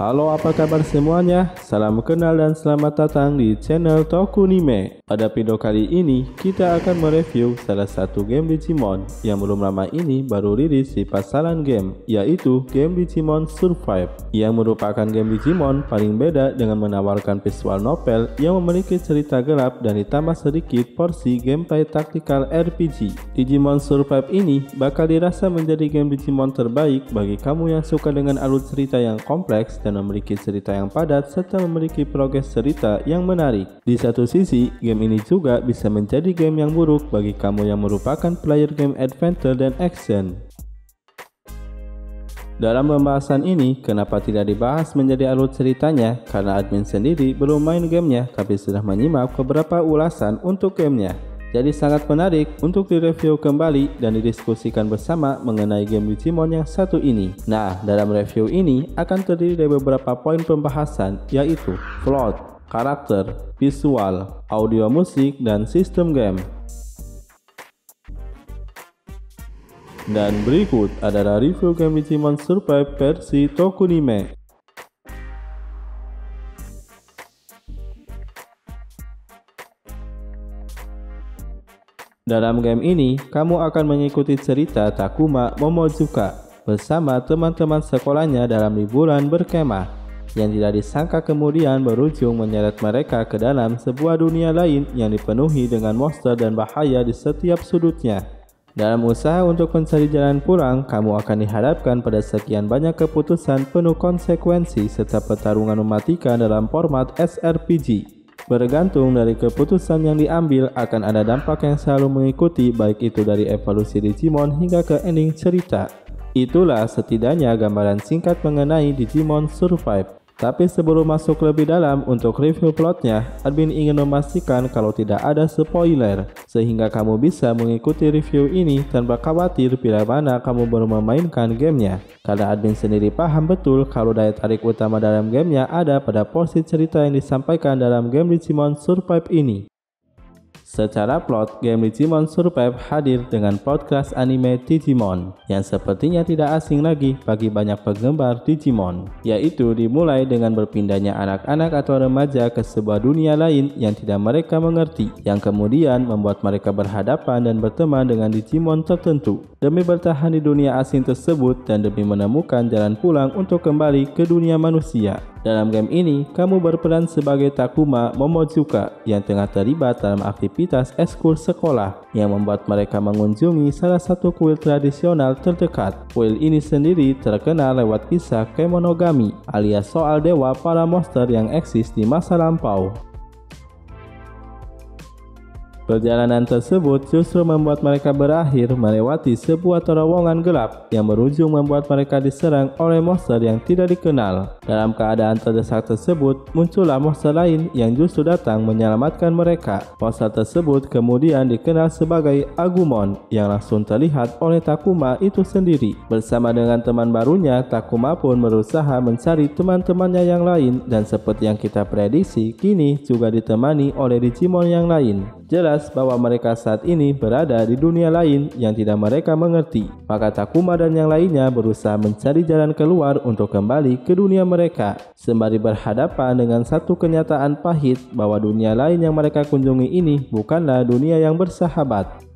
Halo, apa kabar semuanya? Salam kenal dan selamat datang di channel Tokunime. Pada video kali ini, kita akan mereview salah satu game Digimon yang belum lama ini baru rilis di pasaran game, yaitu game Digimon Survive, yang merupakan game Digimon paling beda dengan menawarkan visual novel yang memiliki cerita gelap dan ditambah sedikit porsi gameplay taktikal RPG. Digimon Survive ini bakal dirasa menjadi game Digimon terbaik bagi kamu yang suka dengan alur cerita yang kompleks dan memiliki cerita yang padat serta memiliki progres cerita yang menarik. Di satu sisi, game ini juga bisa menjadi game yang buruk bagi kamu yang merupakan player game adventure dan action. Dalam pembahasan ini, kenapa tidak dibahas menjadi alur ceritanya? Karena admin sendiri belum main gamenya, tapi sudah menyimak beberapa ulasan untuk gamenya. Jadi sangat menarik untuk direview kembali dan didiskusikan bersama mengenai game Digimon yang satu ini. Nah, dalam review ini akan terdiri dari beberapa poin pembahasan, yaitu plot, karakter, visual, audio musik, dan sistem game. Dan berikut adalah review game Digimon Survive versi Tokunime. Dalam game ini, kamu akan mengikuti cerita Takuma Momozuka bersama teman-teman sekolahnya dalam liburan berkemah, yang tidak disangka kemudian berujung menyeret mereka ke dalam sebuah dunia lain yang dipenuhi dengan monster dan bahaya di setiap sudutnya. Dalam usaha untuk mencari jalan pulang, kamu akan dihadapkan pada sekian banyak keputusan penuh konsekuensi serta pertarungan mematikan dalam format SRPG. Bergantung dari keputusan yang diambil, akan ada dampak yang selalu mengikuti, baik itu dari evolusi Digimon hingga ke ending cerita. Itulah setidaknya gambaran singkat mengenai Digimon Survive. Tapi sebelum masuk lebih dalam untuk review plotnya, admin ingin memastikan kalau tidak ada spoiler, sehingga kamu bisa mengikuti review ini tanpa khawatir bila mana kamu baru memainkan gamenya. Karena admin sendiri paham betul kalau daya tarik utama dalam gamenya ada pada porsi cerita yang disampaikan dalam game Digimon Survive ini. Secara plot, game Digimon Survive hadir dengan plot kelas anime Digimon yang sepertinya tidak asing lagi bagi banyak penggemar Digimon, yaitu dimulai dengan berpindahnya anak-anak atau remaja ke sebuah dunia lain yang tidak mereka mengerti, yang kemudian membuat mereka berhadapan dan berteman dengan Digimon tertentu demi bertahan di dunia asing tersebut dan demi menemukan jalan pulang untuk kembali ke dunia manusia. Dalam game ini, kamu berperan sebagai Takuma Momozuka yang tengah terlibat dalam aktivitas ekskul sekolah yang membuat mereka mengunjungi salah satu kuil tradisional terdekat. Kuil ini sendiri terkenal lewat kisah Kemonogami, alias soal dewa para monster yang eksis di masa lampau. Perjalanan tersebut justru membuat mereka berakhir melewati sebuah terowongan gelap yang berujung membuat mereka diserang oleh monster yang tidak dikenal. Dalam keadaan terdesak tersebut, muncullah monster lain yang justru datang menyelamatkan mereka. Monster tersebut kemudian dikenal sebagai Agumon yang langsung terlihat oleh Takuma itu sendiri. Bersama dengan teman barunya, Takuma pun berusaha mencari teman-temannya yang lain dan seperti yang kita prediksi, kini juga ditemani oleh Digimon yang lain. Jelas bahwa mereka saat ini berada di dunia lain yang tidak mereka mengerti. Maka Takuma dan yang lainnya berusaha mencari jalan keluar untuk kembali ke dunia mereka, sembari berhadapan dengan satu kenyataan pahit bahwa dunia lain yang mereka kunjungi ini bukanlah dunia yang bersahabat.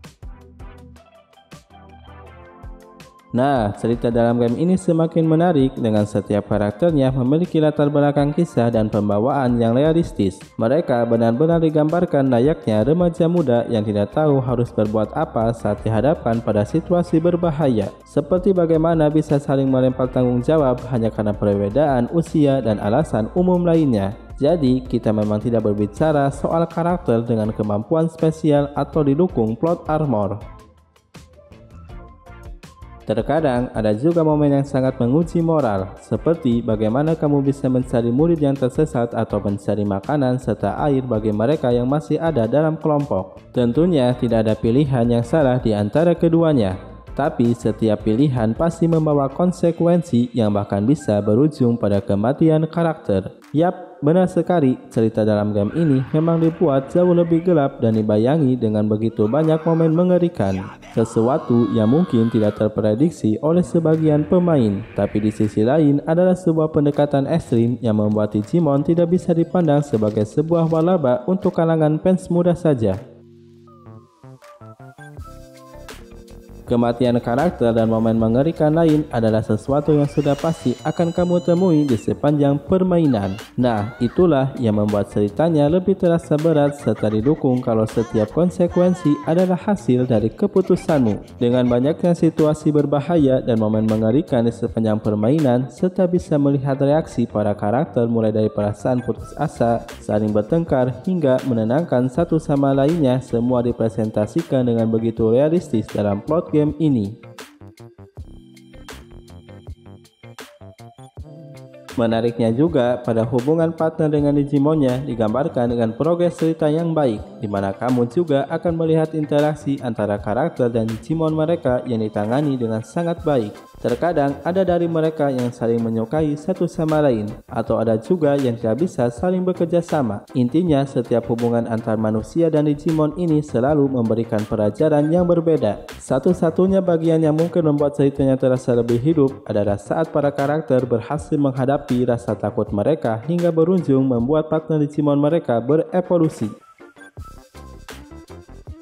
Nah, cerita dalam game ini semakin menarik dengan setiap karakternya memiliki latar belakang kisah dan pembawaan yang realistis. Mereka benar-benar digambarkan layaknya remaja muda yang tidak tahu harus berbuat apa saat dihadapkan pada situasi berbahaya. Seperti bagaimana bisa saling melempar tanggung jawab hanya karena perbedaan usia dan alasan umum lainnya. Jadi, kita memang tidak berbicara soal karakter dengan kemampuan spesial atau didukung plot armor. Terkadang ada juga momen yang sangat menguji moral, seperti bagaimana kamu bisa mencari murid yang tersesat atau mencari makanan serta air bagi mereka yang masih ada dalam kelompok. Tentunya tidak ada pilihan yang salah di antara keduanya, tapi setiap pilihan pasti membawa konsekuensi yang bahkan bisa berujung pada kematian karakter. Yap, benar sekali, cerita dalam game ini memang dibuat jauh lebih gelap dan dibayangi dengan begitu banyak momen mengerikan. Sesuatu yang mungkin tidak terprediksi oleh sebagian pemain, tapi di sisi lain adalah sebuah pendekatan ekstrim yang membuat Digimon tidak bisa dipandang sebagai sebuah walaba untuk kalangan fans muda saja. Kematian karakter dan momen mengerikan lain adalah sesuatu yang sudah pasti akan kamu temui di sepanjang permainan. Nah, itulah yang membuat ceritanya lebih terasa berat serta didukung kalau setiap konsekuensi adalah hasil dari keputusanmu. Dengan banyaknya situasi berbahaya dan momen mengerikan di sepanjang permainan, serta bisa melihat reaksi para karakter mulai dari perasaan putus asa, saling bertengkar, hingga menenangkan satu sama lainnya, semua dipresentasikan dengan begitu realistis dalam plot game ini. Menariknya juga, pada hubungan partner dengan Digimonnya digambarkan dengan progres cerita yang baik, di mana kamu juga akan melihat interaksi antara karakter dan Digimon mereka yang ditangani dengan sangat baik. Terkadang ada dari mereka yang saling menyukai satu sama lain, atau ada juga yang tidak bisa saling bekerja sama. Intinya, setiap hubungan antar manusia dan Digimon ini selalu memberikan pelajaran yang berbeda. Satu-satunya bagian yang mungkin membuat ceritanya terasa lebih hidup adalah saat para karakter berhasil menghadapi rasa takut mereka hingga berujung membuat partner Digimon mereka berevolusi.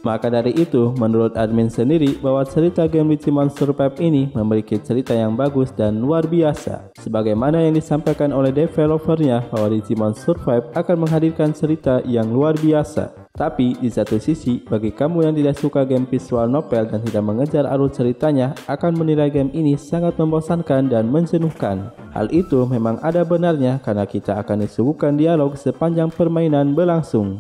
Maka dari itu, menurut admin sendiri bahwa cerita game Digimon Survive ini memiliki cerita yang bagus dan luar biasa. Sebagaimana yang disampaikan oleh developernya bahwa Digimon Survive akan menghadirkan cerita yang luar biasa. Tapi di satu sisi, bagi kamu yang tidak suka game visual novel dan tidak mengejar alur ceritanya, akan menilai game ini sangat membosankan dan menjenuhkan. Hal itu memang ada benarnya karena kita akan disuguhkan dialog sepanjang permainan berlangsung.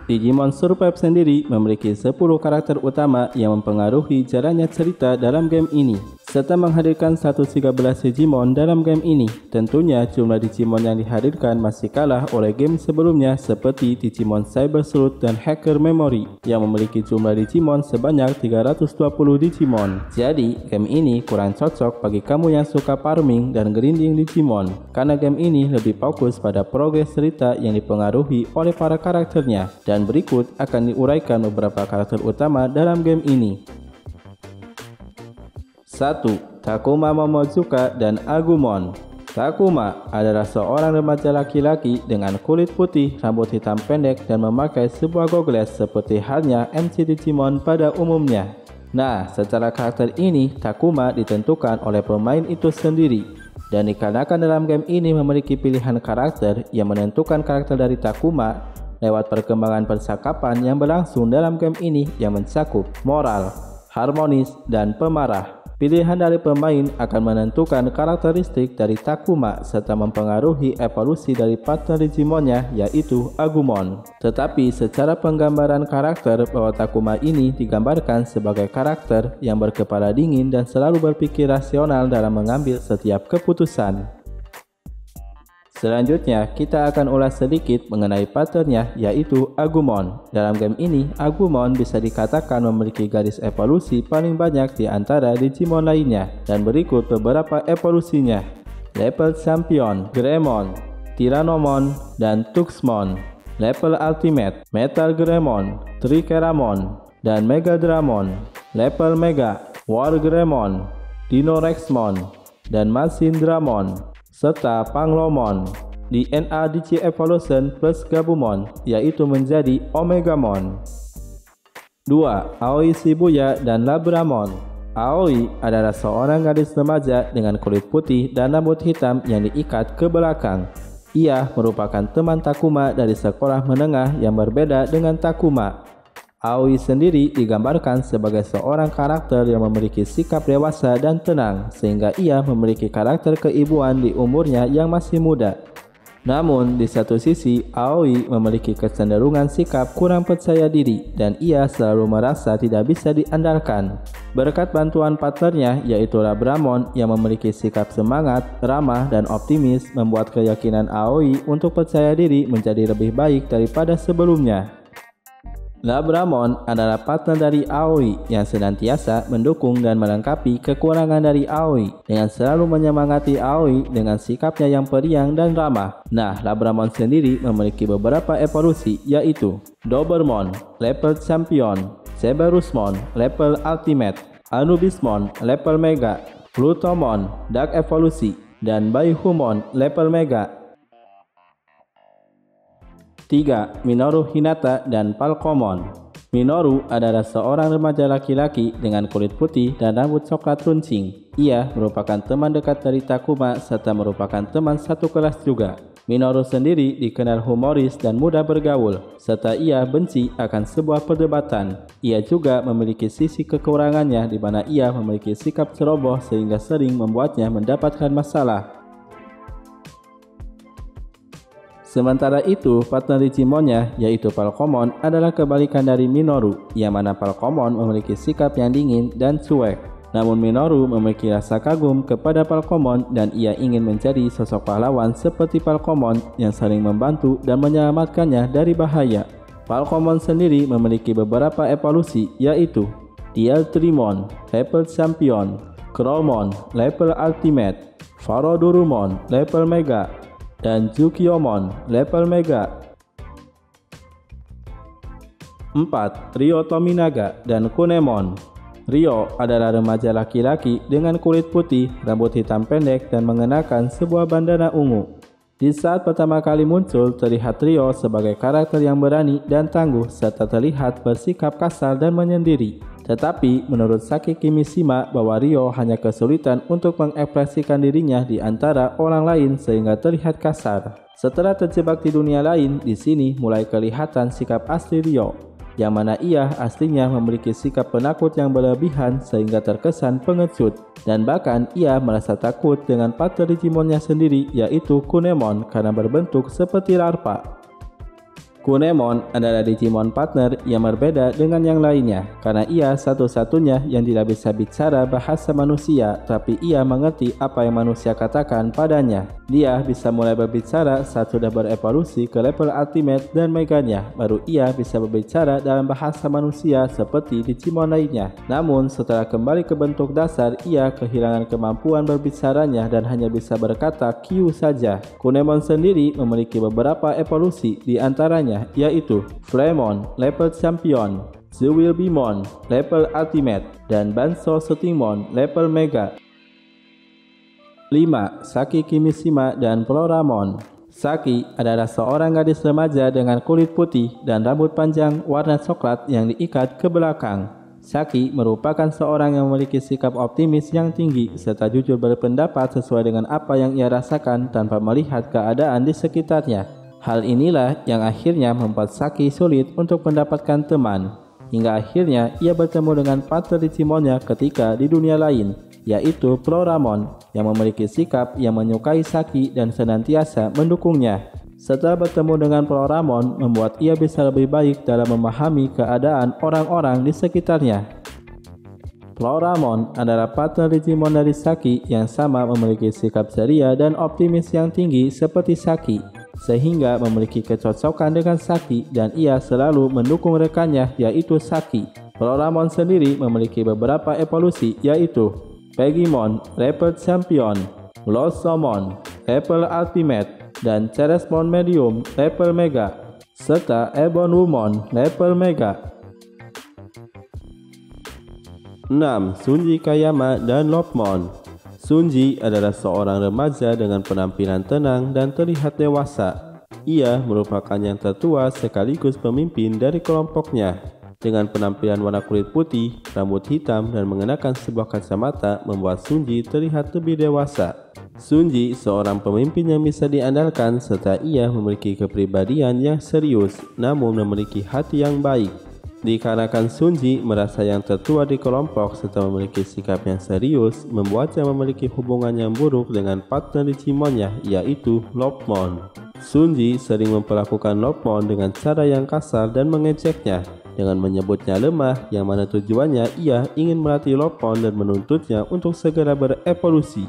Digimon Survive sendiri memiliki 10 karakter utama yang mempengaruhi jalannya cerita dalam game ini, serta menghadirkan 113 Digimon dalam game ini. Tentunya jumlah Digimon yang dihadirkan masih kalah oleh game sebelumnya seperti Digimon Cyber Sleuth dan Hacker Memory yang memiliki jumlah Digimon sebanyak 320 Digimon. Jadi, game ini kurang cocok bagi kamu yang suka farming dan grinding Digimon, karena game ini lebih fokus pada progres cerita yang dipengaruhi oleh para karakternya. Dan berikut akan diuraikan beberapa karakter utama dalam game ini. 1. Takuma Momozuka dan Agumon. Takuma adalah seorang remaja laki-laki dengan kulit putih, rambut hitam pendek, dan memakai sebuah goggles seperti halnya MC Digimon pada umumnya. Nah, secara karakter ini, Takuma ditentukan oleh pemain itu sendiri. Dan dikarenakan dalam game ini memiliki pilihan karakter yang menentukan karakter dari Takuma lewat perkembangan percakapan yang berlangsung dalam game ini yang mencakup moral, harmonis, dan pemarah. Pilihan dari pemain akan menentukan karakteristik dari Takuma serta mempengaruhi evolusi dari partner Digimonnya, yaitu Agumon. Tetapi secara penggambaran karakter, bahwa Takuma ini digambarkan sebagai karakter yang berkepala dingin dan selalu berpikir rasional dalam mengambil setiap keputusan. Selanjutnya, kita akan ulas sedikit mengenai partnernya, yaitu Agumon. Dalam game ini, Agumon bisa dikatakan memiliki garis evolusi paling banyak di antara Digimon lainnya, dan berikut beberapa evolusinya. Level Champion, Greymon, Tyrannomon, dan Tuxmon. Level Ultimate, Metal Greymon, Trikeramon, dan Megadramon. Level Mega, War Greymon, Dinorexmon, dan Machinedramon, serta Panglomon. Di NRDC Evolution plus Gabumon, yaitu menjadi Omegamon. 2. Aoi Shibuya dan Labramon. Aoi adalah seorang gadis remaja dengan kulit putih dan rambut hitam yang diikat ke belakang. Ia merupakan teman Takuma dari sekolah menengah yang berbeda dengan Takuma. Aoi sendiri digambarkan sebagai seorang karakter yang memiliki sikap dewasa dan tenang, sehingga ia memiliki karakter keibuan di umurnya yang masih muda. Namun, di satu sisi, Aoi memiliki kecenderungan sikap kurang percaya diri dan ia selalu merasa tidak bisa diandalkan. Berkat bantuan partnernya, yaitu Labramon yang memiliki sikap semangat, ramah, dan optimis, membuat keyakinan Aoi untuk percaya diri menjadi lebih baik daripada sebelumnya. Labramon adalah partner dari Aoi yang senantiasa mendukung dan melengkapi kekurangan dari Aoi dengan selalu menyemangati Aoi dengan sikapnya yang periang dan ramah. Nah, Labramon sendiri memiliki beberapa evolusi, yaitu Dobermon, level Champion, Cerberusmon, level Ultimate, Anubismon, level Mega, Plutomon, Dark Evolusi, dan Baihumon, level Mega. 3. Minoru Hinata dan Falcomon. Minoru adalah seorang remaja laki-laki dengan kulit putih dan rambut coklat runcing. Ia merupakan teman dekat dari Takuma serta merupakan teman satu kelas juga. Minoru sendiri dikenal humoris dan mudah bergaul, serta ia benci akan sebuah perdebatan. Ia juga memiliki sisi kekurangannya di mana ia memiliki sikap ceroboh sehingga sering membuatnya mendapatkan masalah. Sementara itu, partner Digimonnya, yaitu Falcomon, adalah kebalikan dari Minoru, yang mana Falcomon memiliki sikap yang dingin dan cuek. Namun Minoru memiliki rasa kagum kepada Falcomon dan ia ingin menjadi sosok pahlawan seperti Falcomon yang sering membantu dan menyelamatkannya dari bahaya. Falcomon sendiri memiliki beberapa evolusi, yaitu Dieltrimon, level Champion, Crowmon, level Ultimate, Farodurumon, level Mega, dan Jukiomon, level Mega. 4. Ryo Tominaga dan Kunemon. Ryo adalah remaja laki-laki dengan kulit putih, rambut hitam pendek, dan mengenakan sebuah bandana ungu. Di saat pertama kali muncul, terlihat Ryo sebagai karakter yang berani dan tangguh, serta terlihat bersikap kasar dan menyendiri. Tetapi, menurut Saki Kimishima bahwa Ryo hanya kesulitan untuk mengekspresikan dirinya di antara orang lain sehingga terlihat kasar. Setelah terjebak di dunia lain, di sini mulai kelihatan sikap asli Ryo, yang mana ia aslinya memiliki sikap penakut yang berlebihan sehingga terkesan pengecut, dan bahkan ia merasa takut dengan partner Digimonnya sendiri, yaitu Kunemon, karena berbentuk seperti larva. Kunemon adalah Digimon partner yang berbeda dengan yang lainnya, karena ia satu-satunya yang tidak bisa bicara bahasa manusia, tapi ia mengerti apa yang manusia katakan padanya. Dia bisa mulai berbicara saat sudah berevolusi ke level Ultimate dan Meganya, baru ia bisa berbicara dalam bahasa manusia seperti Digimon lainnya. Namun setelah kembali ke bentuk dasar, ia kehilangan kemampuan berbicaranya dan hanya bisa berkata Q saja. Kunemon sendiri memiliki beberapa evolusi, di antaranya yaitu Flamon, level Champion, Zewilbimon, level Ultimate, dan Banso Stingmon, level Mega. 5. Saki Kimishima dan Floramon. Saki adalah seorang gadis remaja dengan kulit putih dan rambut panjang warna coklat yang diikat ke belakang. Saki merupakan seorang yang memiliki sikap optimis yang tinggi serta jujur berpendapat sesuai dengan apa yang ia rasakan tanpa melihat keadaan di sekitarnya. Hal inilah yang akhirnya membuat Saki sulit untuk mendapatkan teman, hingga akhirnya ia bertemu dengan partner Digimonnya ketika di dunia lain, yaitu Floramon, yang memiliki sikap yang menyukai Saki dan senantiasa mendukungnya. Setelah bertemu dengan Floramon, membuat ia bisa lebih baik dalam memahami keadaan orang-orang di sekitarnya. Floramon adalah partner Digimon dari Saki yang sama memiliki sikap ceria dan optimis yang tinggi seperti Saki, sehingga memiliki kecocokan dengan Saki dan ia selalu mendukung rekannya, yaitu Saki. Floramon sendiri memiliki beberapa evolusi, yaitu Pegimon, level Champion, Blossomon, level Ultimate, dan Ceresmon Medium, level Mega, serta Ebonwumon, level Mega. 6. Sunji Kayama dan Lopmon. Sunji adalah seorang remaja dengan penampilan tenang dan terlihat dewasa. Ia merupakan yang tertua sekaligus pemimpin dari kelompoknya. Dengan penampilan warna kulit putih, rambut hitam, dan mengenakan sebuah kacamata membuat Sunji terlihat lebih dewasa. Sunji seorang pemimpin yang bisa diandalkan serta ia memiliki kepribadian yang serius namun memiliki hati yang baik. Dikarenakan Sunji merasa yang tertua di kelompok serta memiliki sikap yang serius, membuatnya memiliki hubungan yang buruk dengan partner Digimonnya, yaitu Lopmon. Sunji sering memperlakukan Lopmon dengan cara yang kasar dan mengejeknya, dengan menyebutnya lemah, yang mana tujuannya ia ingin melatih Lopmon dan menuntutnya untuk segera berevolusi.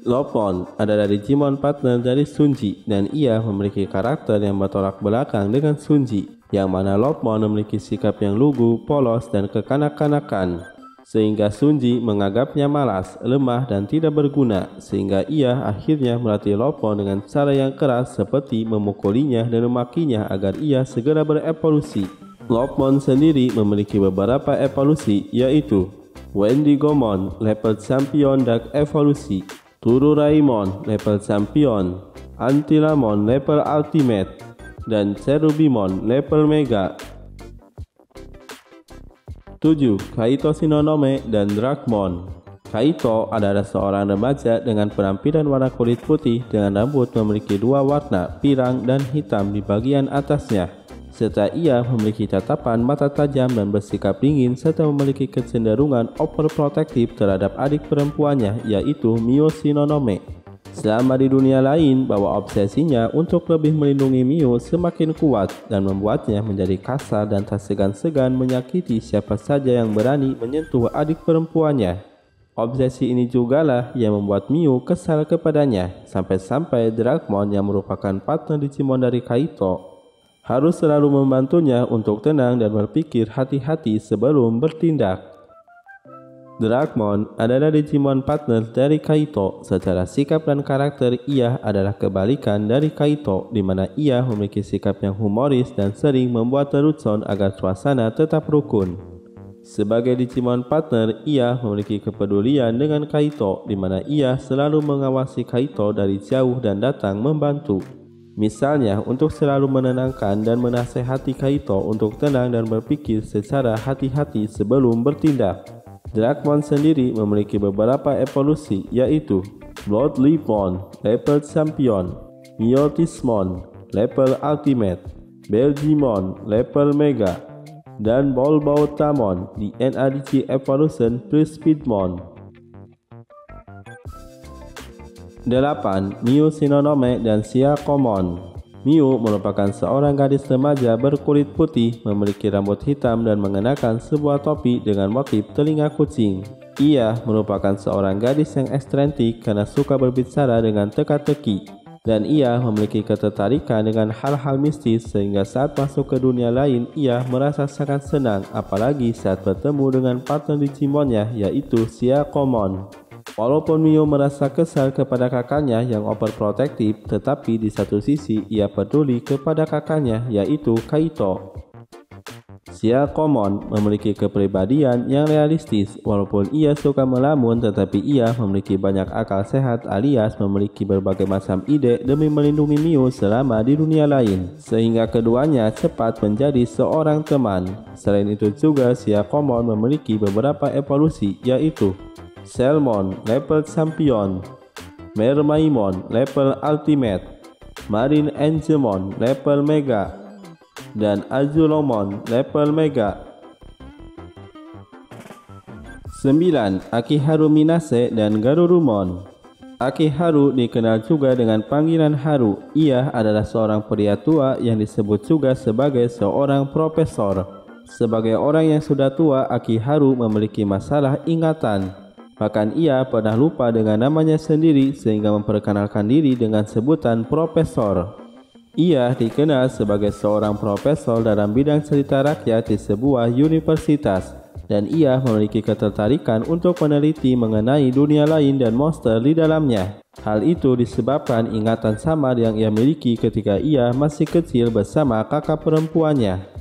Lopmon adalah Digimon partner dari Sunji, dan ia memiliki karakter yang bertolak belakang dengan Sunji, yang mana Lopmon memiliki sikap yang lugu, polos, dan kekanak-kanakan, sehingga Sunji menganggapnya malas, lemah, dan tidak berguna, sehingga ia akhirnya melatih Lopmon dengan cara yang keras seperti memukulinya dan memakinya agar ia segera berevolusi. Lopmon sendiri memiliki beberapa evolusi, yaitu Wendigomon level Champion Dark Evolusi, Tururaimon level Champion, Antilamon level Ultimate, dan Cherubimon level Mega. 7. Kaito Shinonome dan Dragmon. Kaito adalah seorang remaja dengan penampilan warna kulit putih dengan rambut memiliki dua warna, pirang dan hitam di bagian atasnya, serta ia memiliki tatapan mata tajam dan bersikap dingin serta memiliki kecenderungan overprotective terhadap adik perempuannya, yaitu Mio Shinonome. Selama di dunia lain, bahwa obsesinya untuk lebih melindungi Mio semakin kuat dan membuatnya menjadi kasar dan tak segan-segan menyakiti siapa saja yang berani menyentuh adik perempuannya. Obsesi ini jugalah yang membuat Mio kesal kepadanya, sampai-sampai Dragmon yang merupakan partner Digimon dari Kaito harus selalu membantunya untuk tenang dan berpikir hati-hati sebelum bertindak. Dragmon adalah Digimon partner dari Kaito. Secara sikap dan karakter ia adalah kebalikan dari Kaito, di mana ia memiliki sikap yang humoris dan sering membuat lelucon agar suasana tetap rukun. Sebagai Digimon partner, ia memiliki kepedulian dengan Kaito, di mana ia selalu mengawasi Kaito dari jauh dan datang membantu. Misalnya untuk selalu menenangkan dan menasehati Kaito untuk tenang dan berpikir secara hati-hati sebelum bertindak. Dragmon sendiri memiliki beberapa evolusi, yaitu Bloodleafmon level Champion, Miotismon level Ultimate, Belgimon level Mega, dan Bolbautamon di NADG Evolution Prespeedmon. 8. Mio Shinonome dan Hyakomon. Mio merupakan seorang gadis remaja berkulit putih, memiliki rambut hitam dan mengenakan sebuah topi dengan motif telinga kucing. Ia merupakan seorang gadis yang ekstrentik karena suka berbicara dengan teka-teki, dan ia memiliki ketertarikan dengan hal-hal mistis sehingga saat masuk ke dunia lain ia merasa sangat senang, apalagi saat bertemu dengan partner Digimonnya yaitu Hyakomon. Walaupun Mio merasa kesal kepada kakaknya yang overprotective, tetapi di satu sisi ia peduli kepada kakaknya yaitu Kaito. Hyakomon memiliki kepribadian yang realistis. Walaupun ia suka melamun, tetapi ia memiliki banyak akal sehat alias memiliki berbagai macam ide demi melindungi Mio selama di dunia lain, sehingga keduanya cepat menjadi seorang teman. Selain itu juga Hyakomon memiliki beberapa evolusi, yaitu Cellmon level Champion, Mermaimon level Ultimate, Marine Angemon level Mega, dan Azulomon level Mega. 9. Akiharu Minase dan Garurumon. Akiharu dikenal juga dengan panggilan Haru. Ia adalah seorang pria tua yang disebut juga sebagai seorang profesor. Sebagai orang yang sudah tua, Akiharu memiliki masalah ingatan. Bahkan ia pernah lupa dengan namanya sendiri sehingga memperkenalkan diri dengan sebutan profesor. Ia dikenal sebagai seorang profesor dalam bidang cerita rakyat di sebuah universitas, dan ia memiliki ketertarikan untuk meneliti mengenai dunia lain dan monster di dalamnya. Hal itu disebabkan ingatan samar yang ia miliki ketika ia masih kecil bersama kakak perempuannya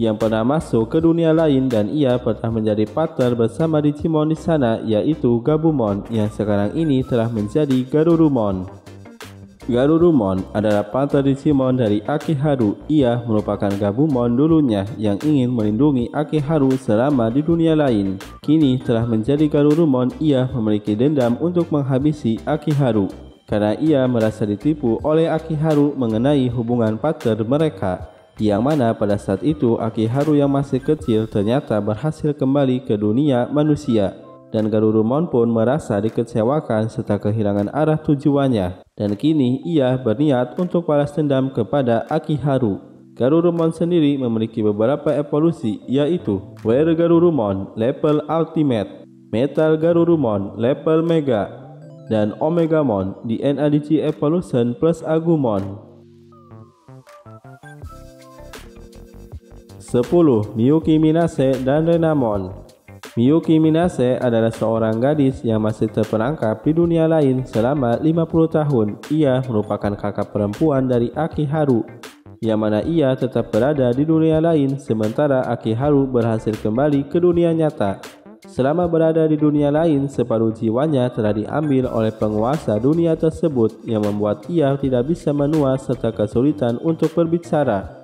yang pernah masuk ke dunia lain, dan ia pernah menjadi partner bersama Digimon di sana yaitu Gabumon yang sekarang ini telah menjadi Garurumon. Garurumon adalah partner Digimon dari Akiharu. Ia merupakan Gabumon dulunya yang ingin melindungi Akiharu selama di dunia lain. Kini telah menjadi Garurumon, ia memiliki dendam untuk menghabisi Akiharu karena ia merasa ditipu oleh Akiharu mengenai hubungan partner mereka, yang mana pada saat itu Akiharu yang masih kecil ternyata berhasil kembali ke dunia manusia. dan Garurumon pun merasa dikecewakan serta kehilangan arah tujuannya, dan kini ia berniat untuk balas dendam kepada Akiharu. Garurumon sendiri memiliki beberapa evolusi, yaitu Were Garurumon level Ultimate, Metal Garurumon level Mega, dan Omegamon di NADG Evolution plus Agumon. 10. Miyuki Minase dan Renamon. Miyuki Minase adalah seorang gadis yang masih terperangkap di dunia lain selama 50 tahun. Ia merupakan kakak perempuan dari Akiharu, yang mana ia tetap berada di dunia lain sementara Akiharu berhasil kembali ke dunia nyata. Selama berada di dunia lain, separuh jiwanya telah diambil oleh penguasa dunia tersebut yang membuat ia tidak bisa menua serta kesulitan untuk berbicara.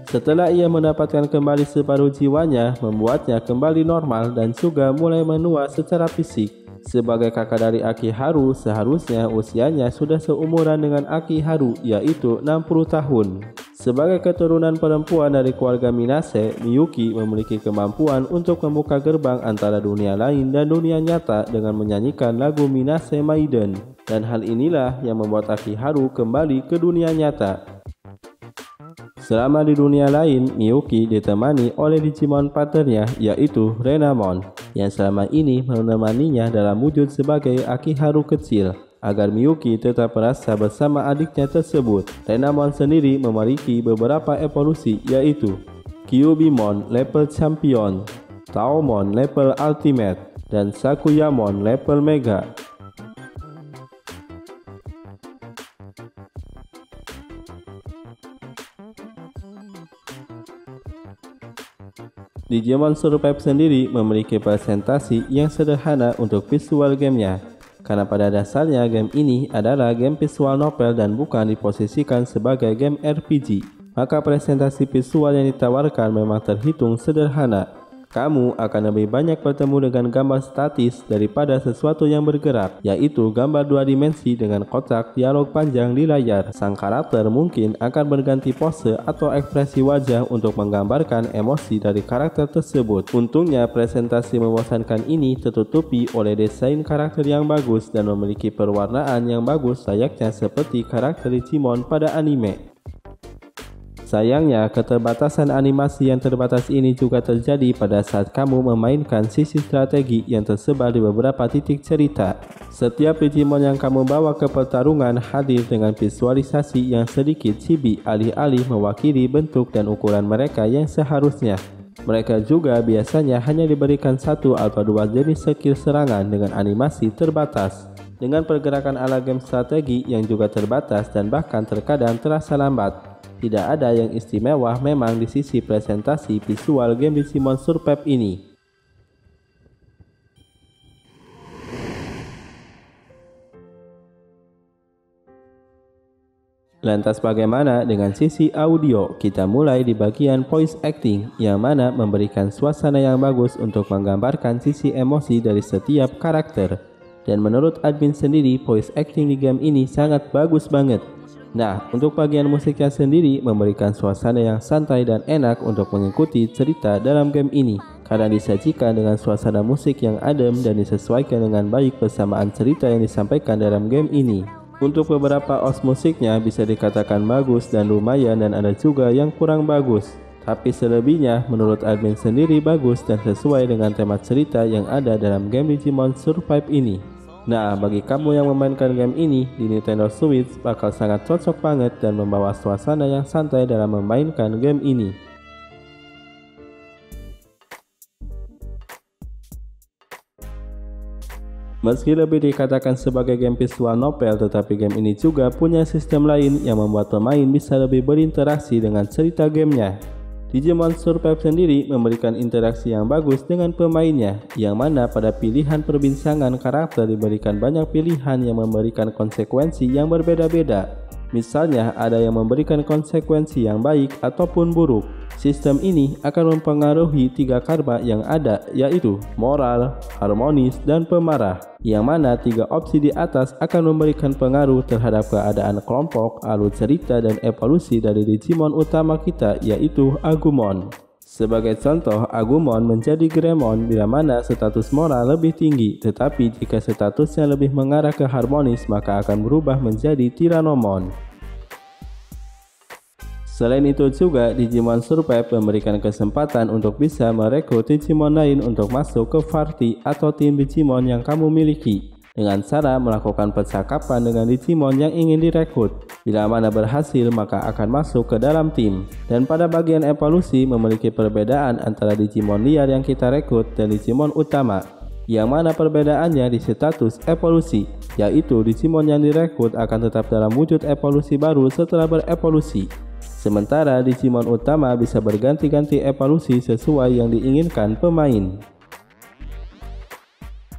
Setelah ia mendapatkan kembali separuh jiwanya, membuatnya kembali normal dan juga mulai menua secara fisik. Sebagai kakak dari Akiharu, seharusnya usianya sudah seumuran dengan Akiharu, yaitu 60 tahun. Sebagai keturunan perempuan dari keluarga Minase, Miyuki memiliki kemampuan untuk membuka gerbang antara dunia lain dan dunia nyata dengan menyanyikan lagu Minase Maiden. Dan hal inilah yang membuat Akiharu kembali ke dunia nyata. Selama di dunia lain, Miyuki ditemani oleh Digimon partnernya, yaitu Renamon, yang selama ini menemaninya dalam wujud sebagai Akiharu kecil. Agar Miyuki tetap merasa bersama adiknya tersebut, Renamon sendiri memiliki beberapa evolusi, yaitu Kyubimon level Champion, Taomon level Ultimate, dan Sakuyamon level Mega. Digimon Survive sendiri memiliki presentasi yang sederhana untuk visual gamenya, karena pada dasarnya game ini adalah game visual novel dan bukan diposisikan sebagai game RPG. Maka presentasi visual yang ditawarkan memang terhitung sederhana. Kamu akan lebih banyak bertemu dengan gambar statis daripada sesuatu yang bergerak, yaitu gambar 2 dimensi dengan kotak dialog panjang di layar. Sang karakter mungkin akan berganti pose atau ekspresi wajah untuk menggambarkan emosi dari karakter tersebut. Untungnya presentasi membosankan ini tertutupi oleh desain karakter yang bagus dan memiliki perwarnaan yang bagus layaknya seperti karakter Digimon pada anime. Sayangnya, keterbatasan animasi yang terbatas ini juga terjadi pada saat kamu memainkan sisi strategi yang tersebar di beberapa titik cerita. Setiap Digimon yang kamu bawa ke pertarungan hadir dengan visualisasi yang sedikit chibi, alih-alih mewakili bentuk dan ukuran mereka yang seharusnya. Mereka juga biasanya hanya diberikan 1 atau 2 jenis skill serangan dengan animasi terbatas. Dengan pergerakan ala game strategi yang juga terbatas dan bahkan terkadang terasa lambat. Tidak ada yang istimewa memang di sisi presentasi visual game Digimon Survive ini. Lantas bagaimana dengan sisi audio? Kita mulai di bagian voice acting, yang mana memberikan suasana yang bagus untuk menggambarkan sisi emosi dari setiap karakter. Dan menurut admin sendiri, voice acting di game ini sangat bagus banget. Nah, untuk bagian musiknya sendiri memberikan suasana yang santai dan enak untuk mengikuti cerita dalam game ini, karena disajikan dengan suasana musik yang adem dan disesuaikan dengan baik bersamaan cerita yang disampaikan dalam game ini. Untuk beberapa os musiknya bisa dikatakan bagus dan lumayan, dan ada juga yang kurang bagus. Tapi selebihnya menurut admin sendiri bagus dan sesuai dengan tema cerita yang ada dalam game Digimon Survive ini. Nah, bagi kamu yang memainkan game ini di Nintendo Switch bakal sangat cocok banget dan membawa suasana yang santai dalam memainkan game ini. Meski lebih dikatakan sebagai game visual novel, tetapi game ini juga punya sistem lain yang membuat pemain bisa lebih berinteraksi dengan cerita gamenya. Digimon Survive sendiri memberikan interaksi yang bagus dengan pemainnya, yang mana pada pilihan perbincangan karakter diberikan banyak pilihan yang memberikan konsekuensi yang berbeda-beda. Misalnya ada yang memberikan konsekuensi yang baik ataupun buruk. Sistem ini akan mempengaruhi 3 karma yang ada, yaitu moral, harmonis, dan pemarah, yang mana 3 opsi di atas akan memberikan pengaruh terhadap keadaan kelompok, alur cerita, dan evolusi dari Digimon utama kita, yaitu Agumon. Sebagai contoh, Agumon menjadi Greymon bila mana status moral lebih tinggi, tetapi jika statusnya lebih mengarah ke harmonis maka akan berubah menjadi Tyrannomon. Selain itu juga, Digimon Survive memberikan kesempatan untuk bisa merekrut Digimon lain untuk masuk ke party atau tim Digimon yang kamu miliki, dengan cara melakukan percakapan dengan Digimon yang ingin direkrut. Bila mana berhasil maka akan masuk ke dalam tim. Dan pada bagian evolusi memiliki perbedaan antara Digimon liar yang kita rekrut dan Digimon utama, yang mana perbedaannya di status evolusi, yaitu Digimon yang direkrut akan tetap dalam wujud evolusi baru setelah berevolusi. Sementara Digimon utama bisa berganti-ganti evolusi sesuai yang diinginkan pemain.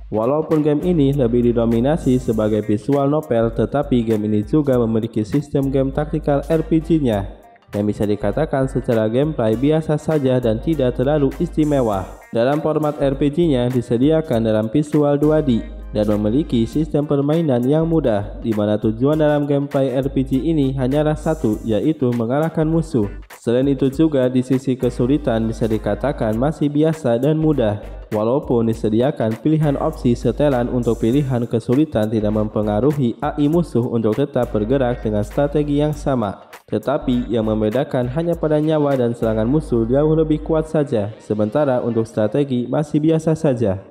Walaupun game ini lebih didominasi sebagai visual novel, tetapi game ini juga memiliki sistem game taktikal RPG-nya, yang bisa dikatakan secara gameplay biasa saja dan tidak terlalu istimewa. Dalam format RPG-nya disediakan dalam visual 2D, dan memiliki sistem permainan yang mudah, di mana tujuan dalam gameplay RPG ini hanyalah satu, yaitu mengalahkan musuh. Selain itu juga di sisi kesulitan bisa dikatakan masih biasa dan mudah, walaupun disediakan pilihan opsi setelan untuk pilihan kesulitan tidak mempengaruhi AI musuh untuk tetap bergerak dengan strategi yang sama. Tetapi yang membedakan hanya pada nyawa dan serangan musuh jauh lebih kuat saja, sementara untuk strategi masih biasa saja.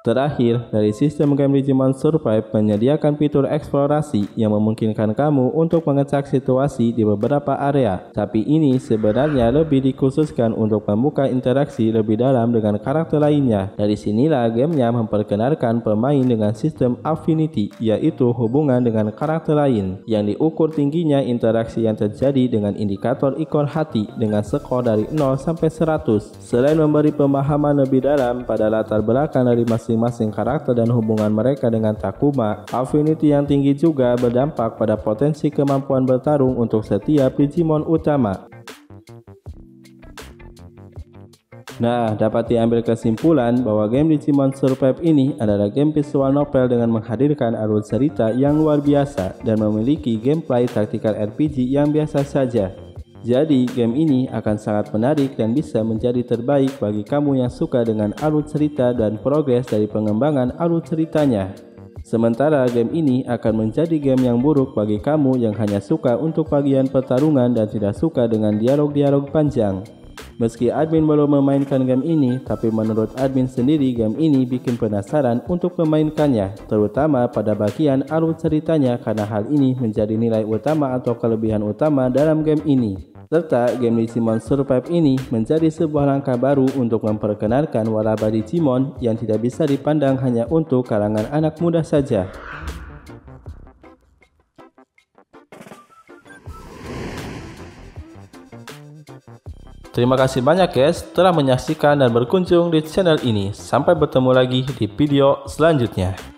Terakhir, dari sistem game Digimon Survive menyediakan fitur eksplorasi yang memungkinkan kamu untuk mengecek situasi di beberapa area. Tapi ini sebenarnya lebih dikhususkan untuk membuka interaksi lebih dalam dengan karakter lainnya. Dari sinilah gamenya memperkenalkan pemain dengan sistem affinity, yaitu hubungan dengan karakter lain, yang diukur tingginya interaksi yang terjadi dengan indikator ikon hati dengan skor dari 0 sampai 100. Selain memberi pemahaman lebih dalam pada latar belakang dari masing-masing karakter dan hubungan mereka dengan Takuma, affinity yang tinggi juga berdampak pada potensi kemampuan bertarung untuk setiap Digimon utama. Nah, dapat diambil kesimpulan bahwa game Digimon Survive ini adalah game visual novel dengan menghadirkan alur cerita yang luar biasa dan memiliki gameplay tactical RPG yang biasa saja. Jadi, game ini akan sangat menarik dan bisa menjadi terbaik bagi kamu yang suka dengan alur cerita dan progres dari pengembangan alur ceritanya. Sementara game ini akan menjadi game yang buruk bagi kamu yang hanya suka untuk bagian pertarungan dan tidak suka dengan dialog-dialog panjang. Meski admin belum memainkan game ini, tapi menurut admin sendiri game ini bikin penasaran untuk memainkannya, terutama pada bagian alur ceritanya karena hal ini menjadi nilai utama atau kelebihan utama dalam game ini. Serta game Digimon Survive ini menjadi sebuah langkah baru untuk memperkenalkan waraba Digimon yang tidak bisa dipandang hanya untuk kalangan anak muda saja. Terima kasih banyak guys telah menyaksikan dan berkunjung di channel ini. Sampai bertemu lagi di video selanjutnya.